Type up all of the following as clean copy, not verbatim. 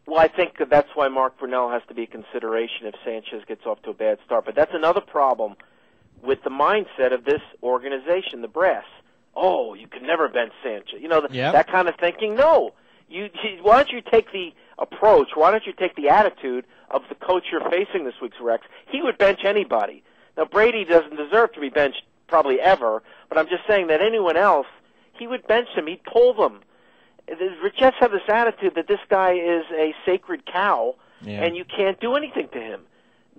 Well, I think that's why Mark Brunell has to be a consideration if Sanchez gets off to a bad start. But that's another problem with the mindset of this organization, the brass. Oh, you can never bench Sanchez. You know, that kind of thinking. No. Why don't you take the approach, why don't you take the attitude of the coach you're facing this week's Rex? He would bench anybody. Now, Brady doesn't deserve to be benched probably ever, but I'm just saying that anyone else, he would bench him. He'd pull them. The Jets have this attitude that this guy is a sacred cow, and you can't do anything to him.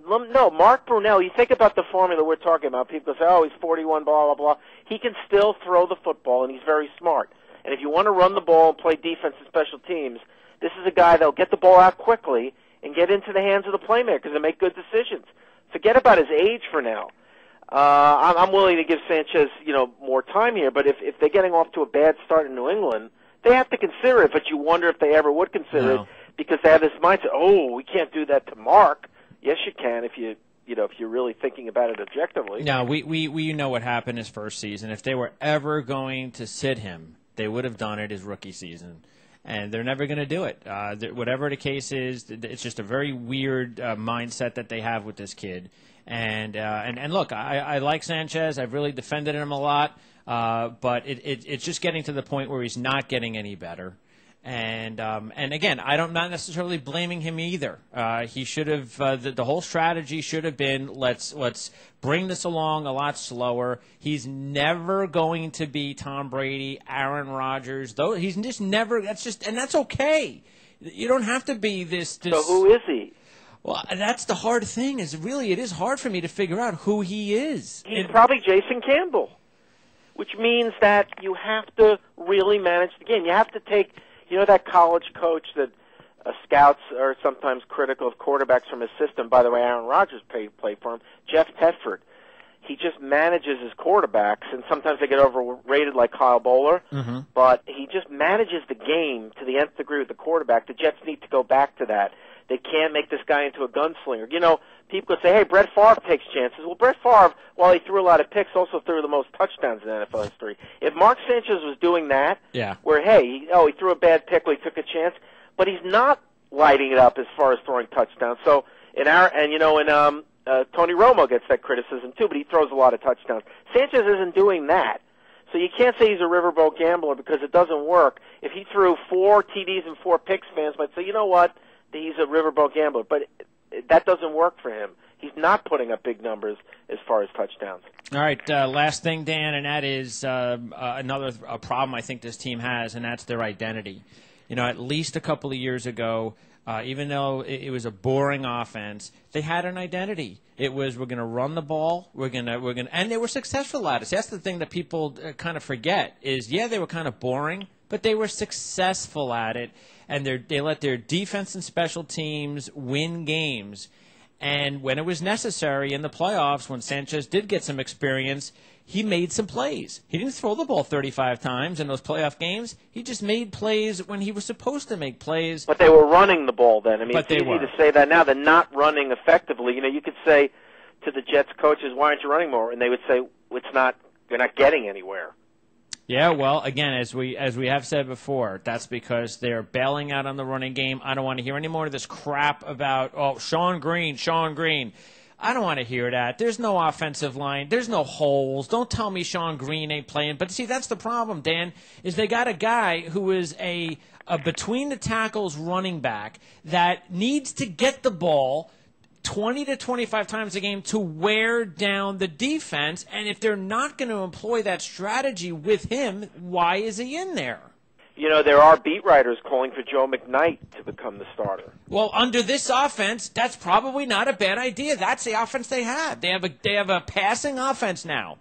No, Mark Brunell, you think about the formula we're talking about. People say, oh, he's 41, blah, blah, blah. He can still throw the football, and he's very smart. And if you want to run the ball and play defense and special teams, this is a guy that will get the ball out quickly and get into the hands of the playmakers and make good decisions. Forget about his age for now. I'm willing to give Sanchez, more time here, but if they're getting off to a bad start in New England, they have to consider it, but you wonder if they ever would consider it because they have this mindset, oh, we can't do that to Mark. Yes, you can if you're really thinking about it objectively. No, we know what happened his first season. If they were ever going to sit him, they would have done it his rookie season. And they're never going to do it. Whatever the case is, it's just a very weird mindset that they have with this kid. And look, I like Sanchez. I've really defended him a lot. But it's just getting to the point where he's not getting any better. And again, I'm not necessarily blaming him either. He should have the whole strategy should have been let's bring this along a lot slower. He's never going to be Tom Brady, Aaron Rodgers. Though he's just never. And that's okay. You don't have to be this. So who is he? Well, that's the hard thing. It is hard for me to figure out who he is. He's probably Jason Campbell, which means that you have to really manage the game. You have to take. You know that college coach that scouts are sometimes critical of quarterbacks from his system. By the way, Aaron Rodgers played for him. Jeff Tedford. He just manages his quarterbacks, and sometimes they get overrated like Kyle Bowler. Mm-hmm. But he just manages the game to the nth degree with the quarterback. The Jets need to go back to that. They can't make this guy into a gunslinger. People say, hey, Brett Favre takes chances. Well, Brett Favre, while he threw a lot of picks, also threw the most touchdowns in NFL history. If Mark Sanchez was doing that, where, hey, he threw a bad pick, well, he took a chance, but he's not lighting it up as far as throwing touchdowns. So, Tony Romo gets that criticism too, but he throws a lot of touchdowns. Sanchez isn't doing that. So you can't say he's a riverboat gambler because it doesn't work. If he threw 4 TDs and 4 picks, fans might say, you know what, he's a riverboat gambler. But that doesn't work for him. He's not putting up big numbers as far as touchdowns. All right, last thing, Dan, and that is another problem I think this team has, and that's their identity. At least a couple of years ago, even though it was a boring offense, they had an identity. It was we're going to run the ball, and they were successful at it. So that's the thing that people kind of forget is they were kind of boring, but they were successful at it, and they let their defense and special teams win games. And when it was necessary in the playoffs, when Sanchez did get some experience, he made some plays. He didn't throw the ball 35 times in those playoff games. He just made plays when he was supposed to make plays. But they were running the ball then. It's easy to say that now. They're not running effectively. You could say to the Jets coaches, why aren't you running more? And they would say, you're not getting anywhere. Yeah, well, again, as we have said before, that's because they're bailing out on the running game. I don't want to hear any more of this crap about, Sean Green. I don't want to hear that. There's no offensive line. There's no holes. Don't tell me Sean Green ain't playing. But see, that's the problem, Dan, is they got a guy who is a between the tackles running back that needs to get the ball 20 to 25 times a game to wear down the defense. And if they're not going to employ that strategy with him, why is he in there? There are beat writers calling for Joe McKnight to become the starter. Well, under this offense, that's probably not a bad idea. That's the offense they have. They have a passing offense now.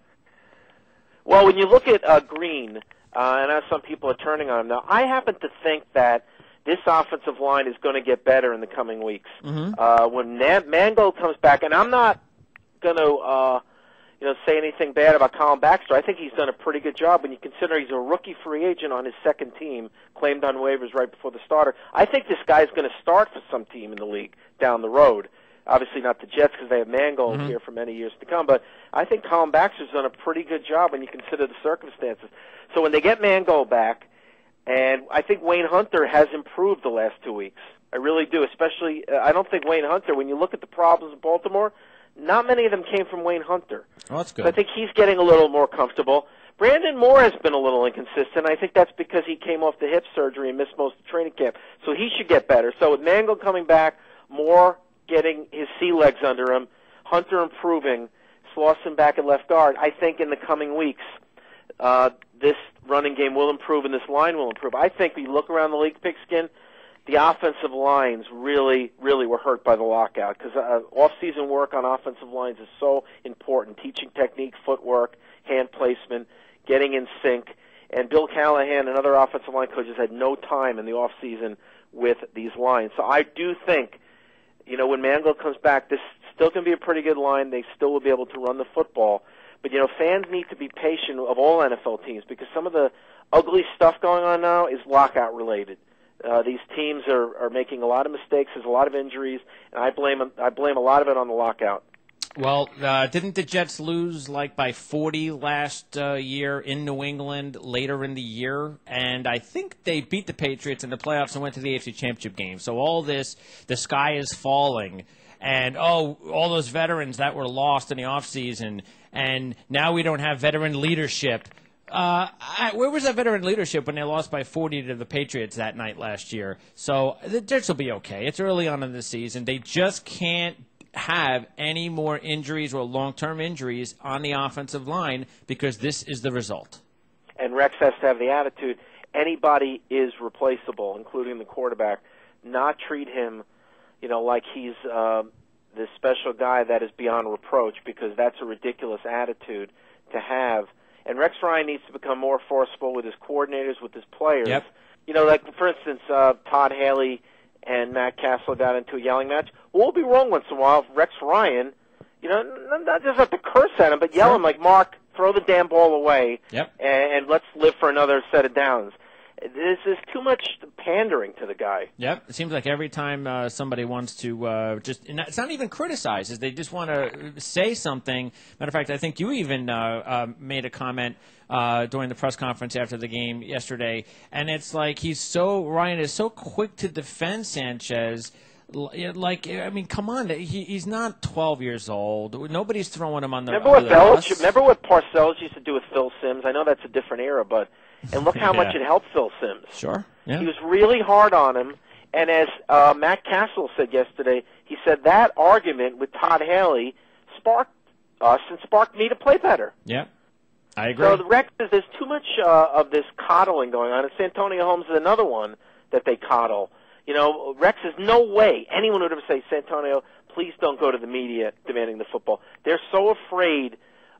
Well, when you look at Green, and as some people are turning on him now, I happen to think that this offensive line is going to get better in the coming weeks. Mm-hmm. When Mangold comes back, and I'm not going to say anything bad about Colin Baxter. I think he's done a pretty good job when you consider he's a rookie free agent on his second team, claimed on waivers right before the starter. I think this guy's going to start for some team in the league down the road. Obviously not the Jets because they have Mangold here for many years to come, but I think Colin Baxter's done a pretty good job when you consider the circumstances. So when they get Mangold back, And I think Wayne Hunter has improved the last 2 weeks. I really do, especially I don't think Wayne Hunter, when you look at the problems in Baltimore, not many of them came from Wayne Hunter. Oh, that's good. So I think he's getting a little more comfortable. Brandon Moore has been a little inconsistent. I think that's because he came off the hip surgery and missed most of training camp. So he should get better. So with Mangold coming back, Moore getting his sea legs under him, Hunter improving, Slauson back at left guard, I think in the coming weeks this running game will improve and this line will improve. I think when you look around the league, Pigskin, the offensive lines really were hurt by the lockout because off-season work on offensive lines is so important, teaching technique, footwork, hand placement, getting in sync. And Bill Callahan and other offensive line coaches had no time in the off-season with these lines. So I do think, when Mangold comes back, this still can be a pretty good line. They still will be able to run the football. But, fans need to be patient of all NFL teams because some of the ugly stuff going on now is lockout-related. These teams are making a lot of mistakes. There's a lot of injuries, and I blame a lot of it on the lockout. Well, didn't the Jets lose by 40 last year in New England later in the year? And I think they beat the Patriots in the playoffs and went to the AFC Championship game. So all this, the sky is falling. And, all those veterans that were lost in the offseason, and now we don't have veteran leadership. Where was that veteran leadership when they lost by 40 to the Patriots that night last year? So the Jets will be okay. It's early on in the season. They just can't have any more injuries or long-term injuries on the offensive line because this is the result. And Rex has to have the attitude, anybody is replaceable, including the quarterback. Not treat him, like he's this special guy that is beyond reproach because that's a ridiculous attitude to have. And Rex Ryan needs to become more forceful with his coordinators, with his players. Yep. For instance, Todd Haley and Matt Castle got into a yelling match. We'll be wrong once in a while. Rex Ryan, not just have to curse at him, but yell at him like, Mark, throw the damn ball away, and let's live for another set of downs. This is too much pandering to the guy. Yep. It seems like every time somebody wants to it's not even criticize, they just want to say something. Matter of fact, I think you even made a comment during the press conference after the game yesterday, and it's like Ryan is so quick to defend Sanchez. Come on, he's not 12 years old. Nobody's throwing him on the bus. Remember what Parcells used to do with Phil Simms? I know that's a different era, and look how much it helped Phil Simms. Sure. Yeah. He was really hard on him, and as Matt Castle said yesterday, he said that argument with Todd Haley sparked us and sparked me to play better. Yeah, I agree. So the Rex says there's too much of this coddling going on, and Santonio Holmes is another one that they coddle. Rex says no way anyone would ever say, Santonio, please don't go to the media demanding the football. They're so afraid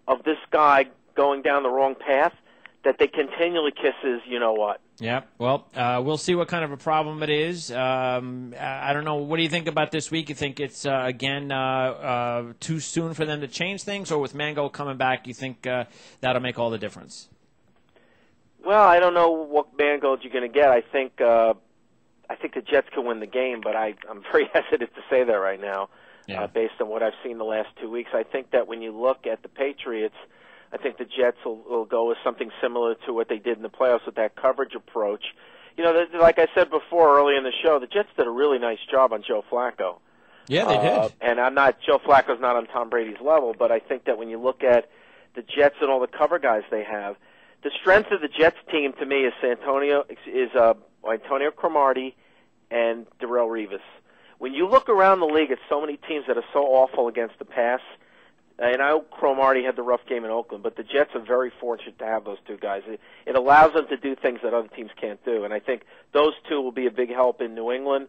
of this guy going down the wrong path that they continually kiss his you-know-what. Yeah, well, we'll see what kind of a problem it is. I don't know. What do you think about this week? You think it's, again, too soon for them to change things? Or with Mangold coming back, you think that'll make all the difference? Well, I don't know what Mangold you're going to get. I think the Jets can win the game, but I'm very hesitant to say that right now based on what I've seen the last 2 weeks. I think that when you look at the Patriots, I think the Jets will go with something similar to what they did in the playoffs with that coverage approach. Like I said before early in the show, the Jets did a really nice job on Joe Flacco. Yeah, they did. And Joe Flacco's not on Tom Brady's level, but I think that when you look at the Jets and all the cover guys they have, the strength of the Jets team to me is Antonio Cromartie and Darrelle Revis. When you look around the league at so many teams that are so awful against the pass, and I know Cromartie had the rough game in Oakland, but the Jets are very fortunate to have those two guys. It allows them to do things that other teams can't do, and I think those two will be a big help in New England,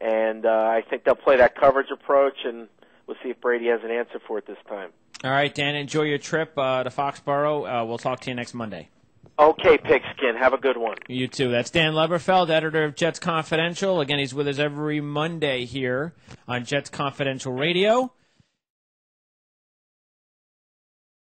and I think they'll play that coverage approach, and we'll see if Brady has an answer for it this time. All right, Dan, enjoy your trip to Foxborough. We'll talk to you next Monday. Okay, Pigskin. Have a good one. You too. That's Dan Leberfeld, editor of Jets Confidential. Again, he's with us every Monday here on Jets Confidential Radio.